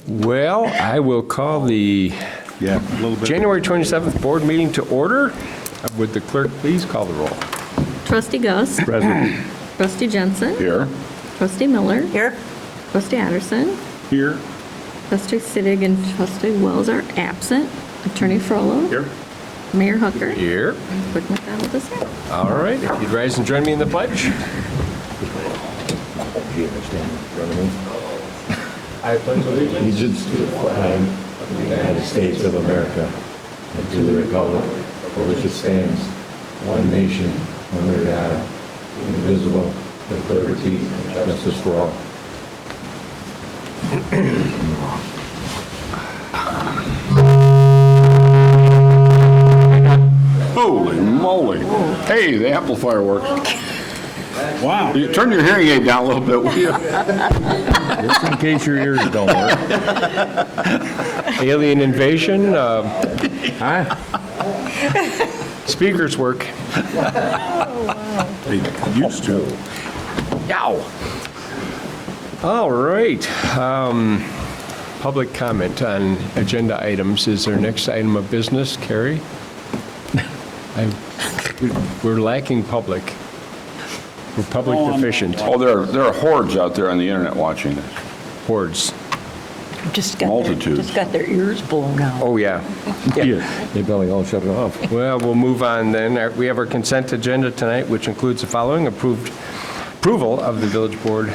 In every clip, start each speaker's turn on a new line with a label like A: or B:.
A: Well, I will call the
B: Yeah, a little bit.
A: January 27th board meeting to order. Would the clerk please call the roll?
C: Trustee Gus.
B: Present.
C: Trustee Jensen.
B: Here.
C: Trustee Miller. Here. Trustee Addison.
B: Here.
C: Trustee Sittig and Trustee Wells are absent. Attorney Frollo.
B: Here.
C: Mayor Hooker.
A: Here.
C: And Clerk McDonald is here.
A: All right, if you'd rise and join me in the pledge. I pledge allegiance
D: Allegiance to the flag of the United States of America and to the republic for which it stands, one nation, under God, indivisible, with liberty and justice for all.
B: Holy moly. Hey, the amplifier works.
E: Wow.
B: You turn your hearing aid down a little bit, will you?
D: Just in case your ears don't work.
A: alien invasion.
D: Huh?
A: Speakers work.
E: They used to.
A: Yow. All right. Public comment on agenda items is our next item of business. Carrie? We're lacking public. We're public deficient.
B: Oh, there are hordes out there on the internet watching this.
A: Hordes.
B: Multitudes.
F: Just got their ears blown out.
A: Oh, yeah.
D: Yeah, they probably all shut it off.
A: Well, we'll move on then. We have our consent agenda tonight, which includes the following: approval of the village board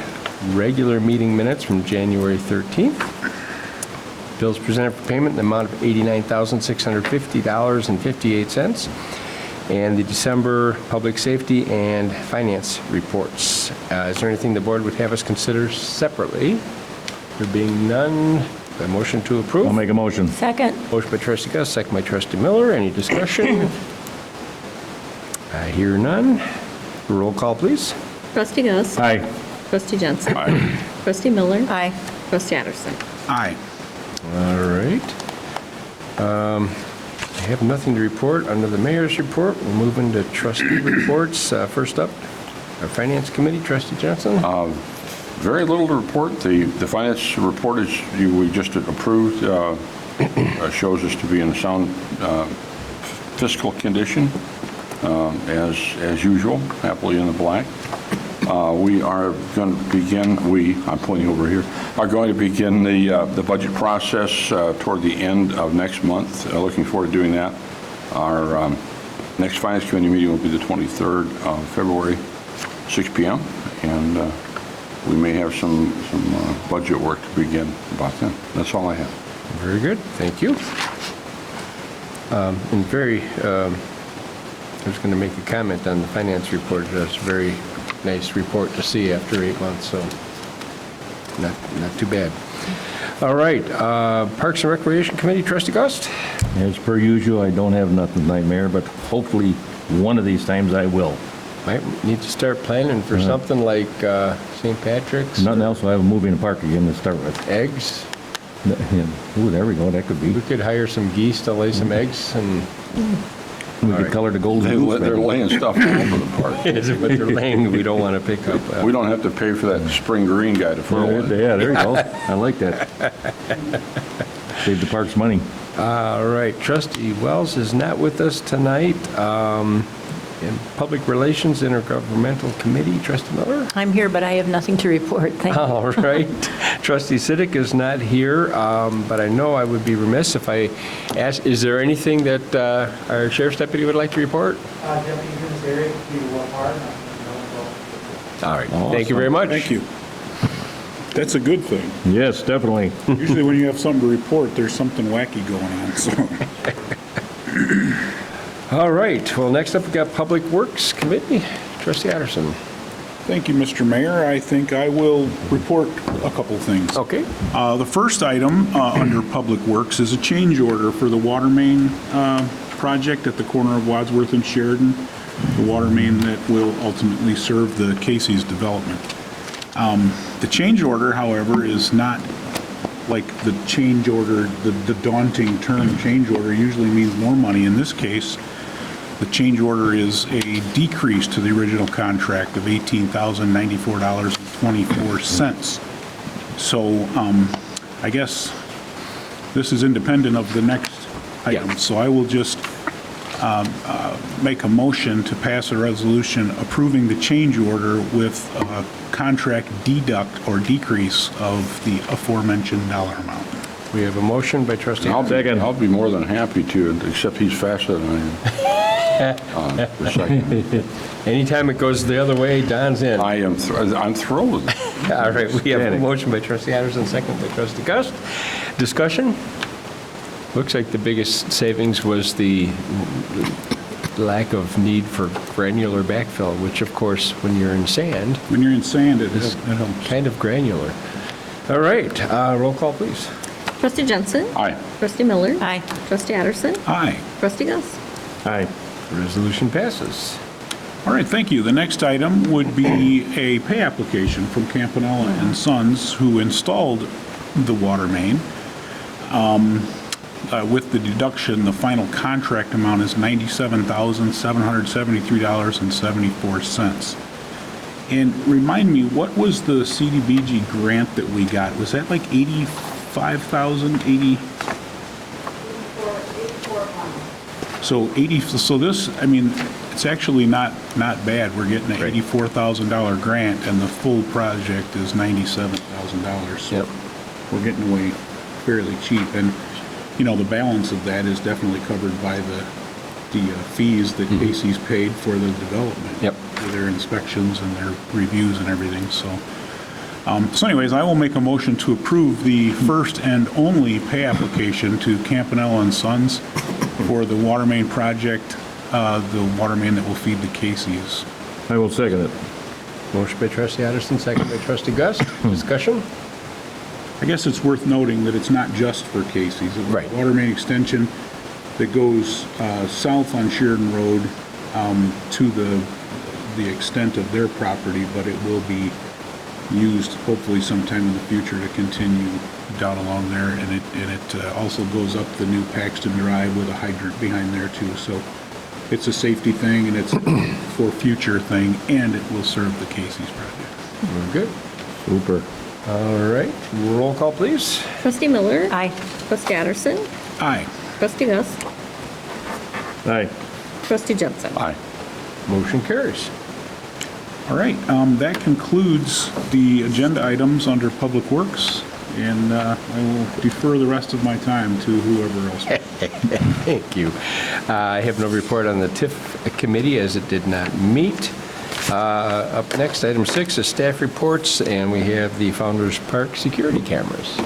A: regular meeting minutes from January 13th. Bills presented for payment in the amount of $89,650.58. And the December public safety and finance reports. Is there anything the board would have us consider separately? There being none, a motion to approve?
D: I'll make a motion.
F: Second.
A: Motion by trustee Gus, second by trustee Miller. Any discussion? I hear none. Roll call, please.
C: Trustee Gus.
D: Aye.
C: Trustee Jensen.
B: Aye.
C: Trustee Miller.
F: Aye.
C: Trustee Addison.
E: Aye.
A: All right. I have nothing to report under the mayor's report. We'll move into trustee reports. First up, our finance committee, trustee Jensen.
B: Very little to report. The finance report we just approved shows us to be in a sound fiscal condition, as usual, happily in the black. We are going to begin, I'm pointing over here, are going to begin the budget process toward the end of next month. Looking forward to doing that. Our next Finance Committee meeting will be the 23rd of February, 6 p.m. And we may have some budget work to begin about then. That's all I have.
A: Very good, thank you. I was going to make a comment on the finance report. That's a very nice report to see after 8 months, so not too bad. All right, Parks and Recreation Committee, trustee Gust.
D: As per usual, I don't have nothing tonight, Mayor, but hopefully one of these times I will.
A: Might need to start planning for something like St. Patrick's.
D: Nothing else, I have a moving park again to start with.
A: Eggs.
D: Ooh, there we go, that could be.
A: We could hire some geese to lay some eggs and.
D: We
A: All
D: could
A: right.
D: color the golden goose.
B: They're
D: maybe.
B: laying stuff all over the park.
A: But they're laying, we don't want to pick up.
B: We don't have to pay for that spring green guy to fertilize.
D: Yeah, there you go. I like that. Save the park's money.
A: All right, trustee Wells is not with us tonight. In Public Relations Intergovernmental Committee, trustee Miller.
F: I'm here, but I have nothing to report. Thank you.
A: All right. Trustee Sittig is not here, but I know I would be remiss if I asked, is there anything that our sheriff's deputy would like to report?
G: Deputy Commissary, Peter Wellhard.
A: All right, thank you very much.
E: Thank you. That's a good thing.
D: Yes, definitely.
E: Usually when you have something to report, there's something wacky going on, so.
A: All right, well, next up, we've got Public Works Committee, trustee Addison.
E: Thank you, Mr. Mayor. I think I will report a couple things.
A: Okay.
E: The first item under Public Works is a change order for the water main project at the corner of Wadsworth and Sheridan, the water main that will ultimately serve the Casey's development. The change order, however, is not like the change order, the daunting term change order usually means more money. In this case, the change order is a decrease to the original contract of $18,094.24. So I guess this is independent of the next item.
A: Yeah.
E: So I will just make a motion to pass a resolution approving the change order with a contract deduct or decrease of the aforementioned dollar amount.
A: We have a motion by trustee.
B: I'll be more than happy to, except he's faster than I am. For second.
A: Anytime it goes the other way, Don's in.
B: I'm thrilled.
A: All right, we have a motion by trustee Addison, second by trustee Gus. Discussion? Looks like the biggest savings was the lack of need for granular backfill, which of course, when you're in sand,
E: When you're in sand, it helps.
A: kind of granular. All right, roll call, please.
C: Trustee Jensen.
B: Aye.
C: Trustee Miller.
F: Aye.
C: Trustee Addison.
E: Aye.
C: Trustee Gus.
D: Aye.
A: Resolution passes.
E: All right, thank you. The next item would be a pay application from Campanella and Sons, who installed the water main. With the deduction, the final contract amount is $97,773.74. And remind me, what was the CDBG grant that we got? Was that like 85,000, 80? So 80, so this, I mean, it's actually not bad. We're getting an $84,000 grant, and the full project is $97,000. So
A: Yep.
E: we're getting away fairly cheap. And, you know, the balance of that is definitely covered by the fees that Casey's paid for the development.
A: Yep.
E: For their inspections and their reviews and everything, so. So anyways, I will make a motion to approve the first and only pay application to Campanella and Sons for the water main project, the water main that will feed the Casey's.
D: I will second it.
A: Motion by trustee Addison, second by trustee Gus. Discussion?
E: I guess it's worth noting that it's not just for Casey's. It's a
A: Right.
E: water main extension that goes south on Sheridan Road to the extent of their property, but it will be used hopefully sometime in the future to continue down along there. And it also goes up the new Paxton Drive with a hydrant behind there too. So it's a safety thing, and it's for future thing, and it will serve the Casey's project.
A: We're good.
D: Super.
A: All right, roll call, please.
C: Trustee Miller.
F: Aye.
C: Trustee Addison.
E: Aye.
C: Trustee Gus.
D: Aye.
C: Trustee Jensen.
B: Aye.
A: Motion carries.
E: All right, that concludes the agenda items under Public Works, and I will defer the rest of my time to whoever else.
A: Thank you. I have no report on the TIF committee as it did not meet. Up next, item 6 is staff reports, and we have the Founders Park security cameras.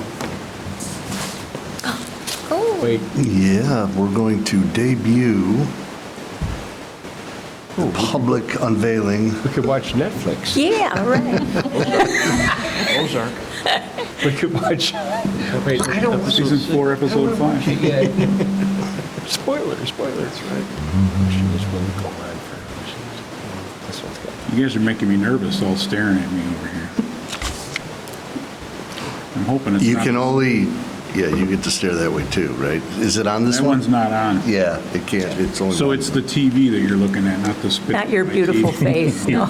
C: Oh.
A: Wait,
H: Yeah, we're going to debut the public unveiling.
A: we could watch Netflix.
F: Yeah, right.
A: We could watch, wait, I don't,
E: Season 4, Episode 5.
A: yeah. Spoilers, right? This one will go on for, this one's got.
E: You guys are making me nervous, all staring at me over here. I'm hoping it's
H: You
E: not.
H: can only, yeah, you get to stare that way too, right? Is it on this
E: That
H: one?
E: one's not on.
H: Yeah, it can't, it's only.
E: So
H: one.
E: it's the TV that you're looking at, not the spit.
F: Not your
E: on my
F: beautiful
E: TV.
F: face, no.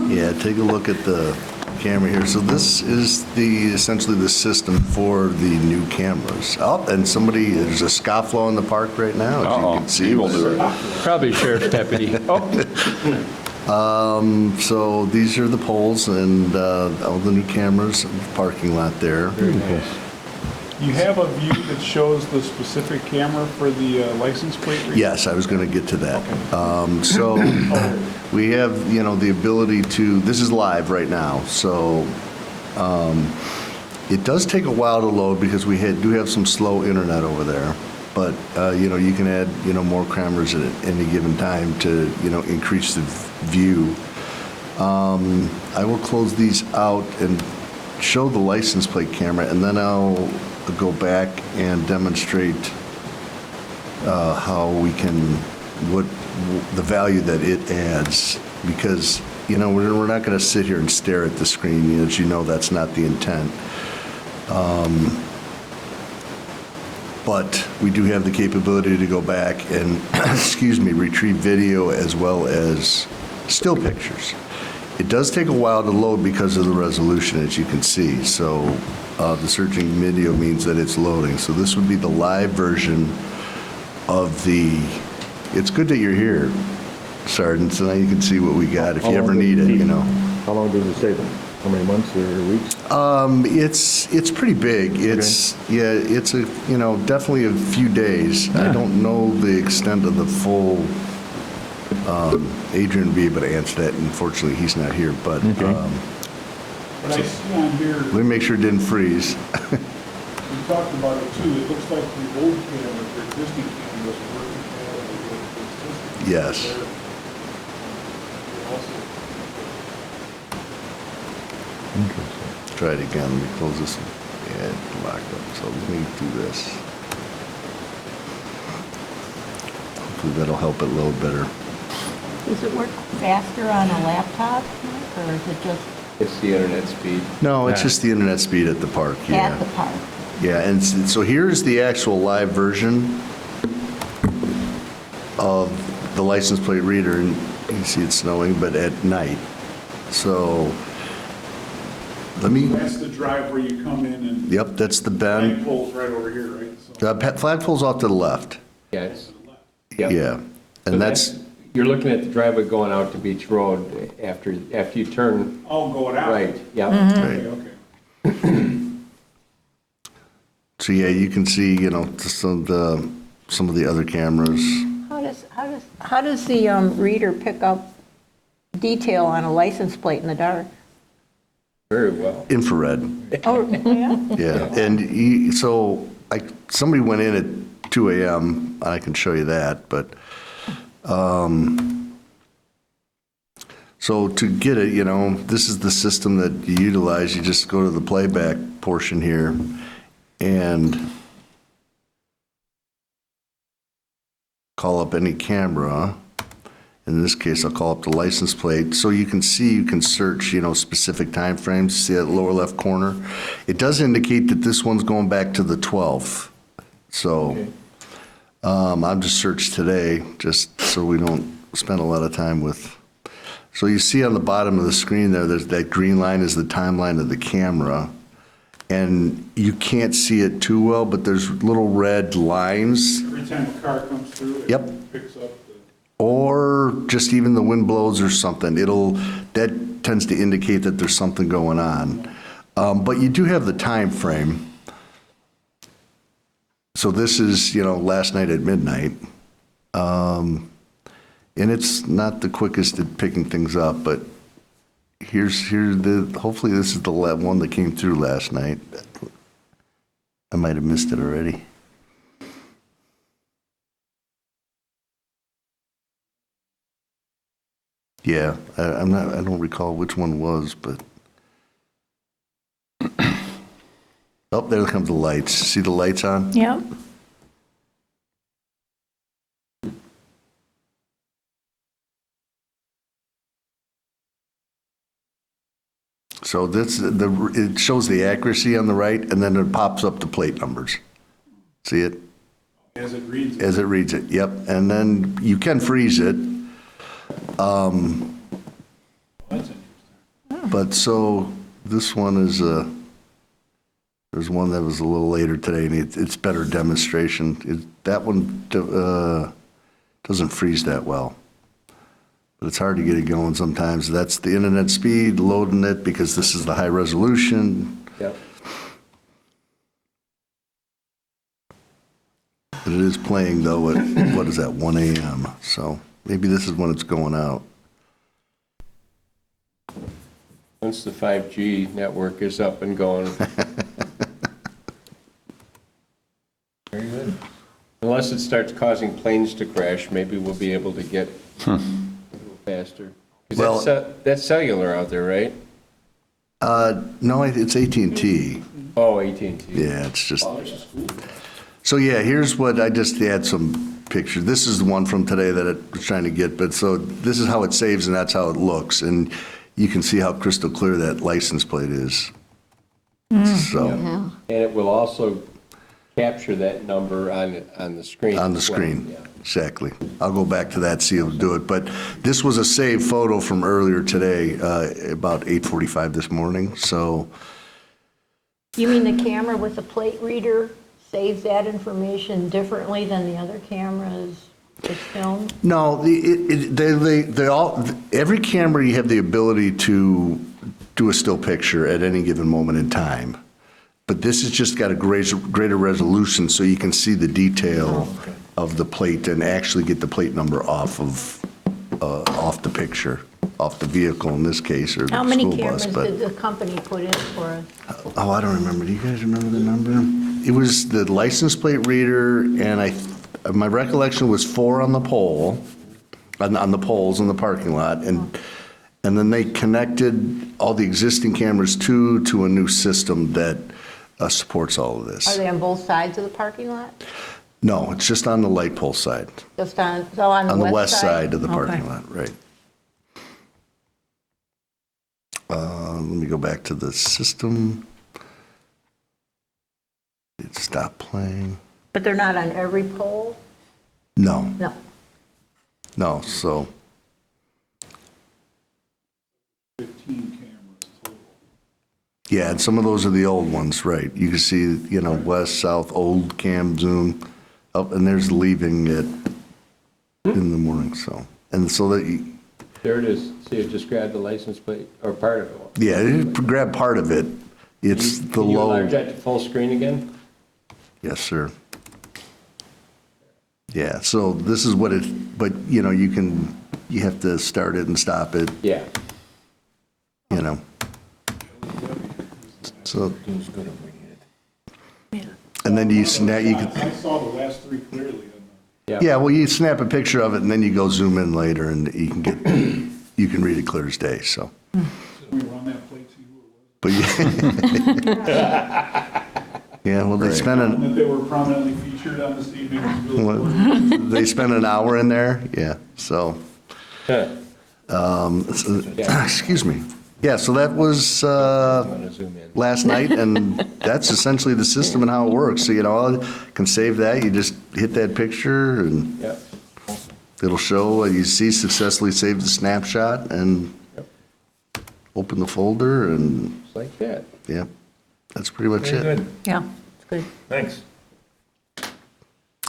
H: Yeah, take a look at the camera here. So this is essentially the system for the new cameras. Oh, and there's a scofflaw in the park right now, as you
B: Uh-oh,
H: can see.
B: evil doer.
A: Probably sheriff's deputy. Oh,
H: So these are the poles and all the new cameras in the parking lot there.
A: very nice.
E: You have a view that shows the specific camera for the license plate reader?
H: Yes, I was going to get to that. So we have, the ability to, this is live right now, so it does take a while to load because we do have some slow internet over there. But, you can add, more cameras at any given time to, increase the view. I will close these out and show the license plate camera, and then I'll go back and demonstrate how we can, what the value that it adds, because, we're not going to sit here and stare at the screen. As you know, that's not the intent. But we do have the capability to go back and, retrieve video as well as still pictures. It does take a while to load because of the resolution, as you can see. So the searching video means that it's loading. So this would be the live version of the, it's good that you're here, Sergeant, so now you can see what we got if you ever need it, you know.
D: How long does it take them? How many months or weeks?
H: It's pretty big. It's, yeah, it's a, you know, definitely a few days. I don't know the extent of the full, Adrian would be able to answer that. Unfortunately, he's not here, but
E: But I see on here,
H: let me make sure it didn't freeze.
E: we talked about it too, it looks like the old camera, the existing camera was working with the existing.
H: Yes. Try it again. Let me close this one. Yeah, it's locked up. So let me do this. Hopefully that'll help it load better.
F: Does it work faster on a laptop, or is it just
A: It's the internet speed.
H: No, it's just the internet speed at the park.
F: at
H: Yeah.
F: the park?
H: Yeah, and so here's the actual live version of the license plate reader, and you can see it's snowing, but at night. So let me,
E: That's the drive where you come in and
H: yep, that's the
E: flag
H: bend.
E: pole's right over here, right? So
H: The flagpole's off to the left.
A: Yeah, it's,
H: Yeah.
A: So
H: And that's,
A: you're looking at the driveway going out to Beach Road after you turn
E: Oh, going out?
A: right, yeah.
E: Okay, okay.
H: so yeah, you can see, you know, some of the other cameras.
F: How does the reader pick up detail on a license plate in the dark?
A: Very well.
H: Infrared.
F: Oh, yeah?
H: Yeah, and so somebody went in at 2 a.m., I can show you that, but, so to get it, you know, this is the system that you utilize. You just go to the playback portion here, and call up any camera. In this case, I'll call up the license plate. So you can see, you can search, you know, specific timeframes. See that lower left corner? It does indicate that this one's going back to the 12th. So I'll just search today, just so we don't spend a lot of time with. So you see on the bottom of the screen there, there's that green line is the timeline of the camera. And you can't see it too well, but there's little red lines.
E: Every time a car comes through,
H: Yep.
E: it picks up the...
H: Or just even the wind blows or something, that tends to indicate that there's something going on. But you do have the time frame. So this is, you know, last night at midnight. And it's not the quickest at picking things up, but hopefully this is the one that came through last night. I might have missed it already. Yeah, I don't recall which one was, but. Oh, there comes the lights. See the lights on?
F: Yep.
H: So it shows the accuracy on the right, and then it pops up the plate numbers. See it?
E: As it reads it.
H: As it reads it, yep. And then you can freeze it.
E: That's interesting.
H: But so this one is there's one that was a little later today, and it's better demonstration. That one doesn't freeze that well. But it's hard to get it going sometimes. That's the internet speed, loading it, because this is the high resolution.
A: Yep.
H: But it is playing, though, at, what is that, 1 a.m. So maybe this is when it's going out.
A: Once the 5G network is up and going. Very good. Unless it starts causing planes to crash, maybe we'll be able to get a little faster. 'Cause
H: Well-
A: that's cellular out there, right?
H: No, it's AT&T.
A: Oh, AT&T.
H: Yeah, it's just. So yeah, here's what I just had some pictures. This is the one from today that I was trying to get, but so this is how it saves and that's how it looks. And you can see how crystal clear that license plate is. So,
A: And it will also capture that number on the screen.
H: on the
A: as well.
H: screen.
A: Yeah.
H: exactly. I'll go back to that, see if it'll do it. But this was a saved photo from earlier today, about 8:45 this morning, so,
F: You mean the camera with the plate reader saves that information differently than the other cameras is filmed?
H: no, they all, every camera you have the ability to do a still picture at any given moment in time. But this has just got a greater resolution, so you can see the detail of the plate and actually get the plate number off the picture, off the vehicle in this case, or the
F: How many
H: school
F: cameras
H: bus. But
F: did the company put in for us?
H: oh, I don't remember. Do you guys remember the number? It was the license plate reader, and my recollection was 4 on the pole, on the poles in the parking lot, and then they connected all the existing cameras to a new system that supports all of
F: Are
H: this.
F: they on both sides of the parking lot?
H: No, it's just on the light pole side,
F: Just on, so on
H: on
F: the
H: the
F: west
H: west side of the
F: Okay.
H: parking lot, right. Let me go back to the system. It stopped playing.
F: But they're not on every pole?
H: No,
F: No.
H: so,
E: 15 cameras total.
H: yeah, and some of those are the old ones, right. You can see, west, south, old cam zoom, up, and there's leaving it in the morning, so. And so that,
A: There it is. See, it just grabbed the license plate, or part of it.
H: yeah, it grabbed part of it. It's the
A: Can you
H: low.
A: enlarge that to full screen again?
H: Yes, sir. Yeah, so this is what but you have to start it and stop it,
A: Yeah.
H: So. And then you snap, you can,
E: I saw the last 3 clearly.
H: yeah, well, you snap a picture of it and then you go zoom in later and you can read it clear as day, so.
E: Can we run that plate, see who it was?
H: But yeah, well, they spent
E: That they were prominently featured on this evening was really important.
H: they spent an hour in there, yeah, so. Excuse me. Yeah, so that was last night, and that's essentially the system and how it works. So, you can save that, you just hit that picture, and
A: Yeah.
H: it'll show, you see successfully saved the snapshot, and open the folder, and,
A: Just like that.
H: yeah, that's pretty much
I: Very
H: it.
I: good.
F: Yeah, it's good.
I: Thanks.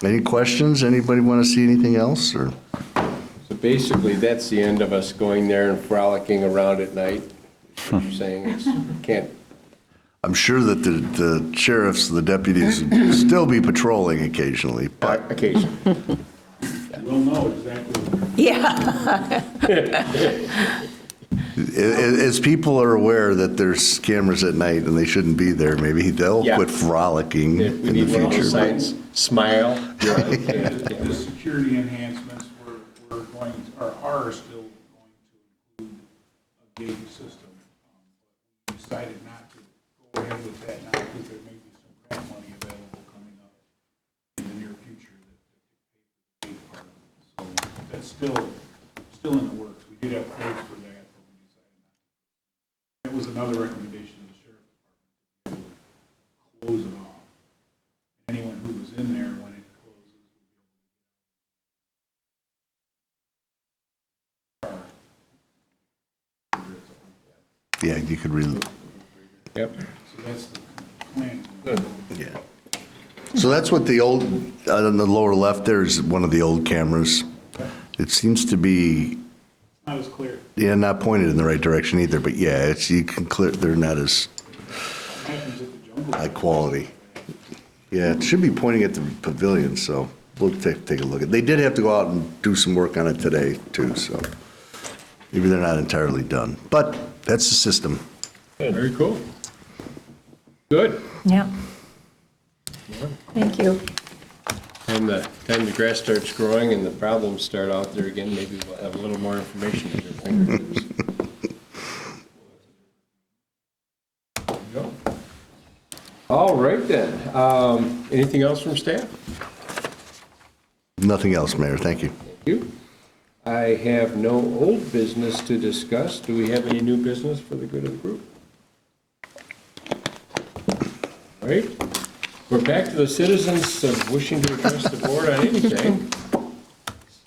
H: Any questions? Anybody want to see anything else, or?
A: So basically, that's the end of us going there and frolicking around at night. Is what you're saying? Can't.
H: I'm sure that the sheriffs, the deputies would still be patrolling occasionally, but
A: Occasion.
E: We'll know exactly what they're
F: Yeah.
H: as people are aware that there's cameras at night and they shouldn't be there, maybe they'll
A: Yeah.
H: quit frolicking
A: We
H: in the
A: need one of those
H: future.
A: signs, smile.
E: The security enhancements are still going to include a gate system. We decided not to go ahead with that now because there may be some grant money available coming up in the near future that could pay for the gate part of it. So that's still in the works. We did have quotes for that, but we decided not to. That was another recommendation of the sheriff's department, to close it off. Anyone who was in there when it closes will be
H: Yeah, you could really,
A: Yep.
E: So that's the plan.
H: yeah. So that's what the old, on the lower left, there's one of the old cameras. It seems to be,
E: Not as clear.
H: yeah, not pointed in the right direction either, but yeah, you can clear, they're not as
E: What happens at the jungle?
H: high quality. Yeah, it should be pointing at the pavilion, so we'll take a look at it. They did have to go out and do some work on it today, too, so maybe they're not entirely done. But that's the system.
A: Very cool. Good.
F: Yeah. Thank you.
A: And the time the grass starts growing and the problems start out there again, maybe we'll have a little more information at your fingertips. Go. All right then. Anything else from staff?
H: Nothing else, Mayor, thank you.
A: Thank you. I have no old business to discuss. Do we have any new business for the good of the group? All right. We're back to the citizens of wishing to address the board on anything.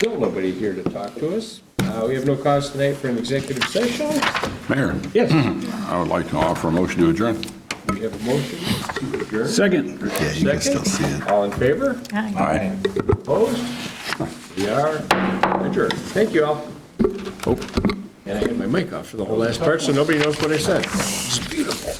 A: Still nobody here to talk to us. We have no cause tonight for an executive session.
B: Mayor,
A: Yes,
B: I would like to offer a motion to adjourn.
A: we have a motion to adjourn.
E: Second.
H: Yeah, you can still see it.
A: All in favor?
B: Aye.
A: Opposed? We are adjourned. Thank you all.
B: Oh.
A: And I had my mic off for the whole last part, so nobody knows what I said. It's beautiful.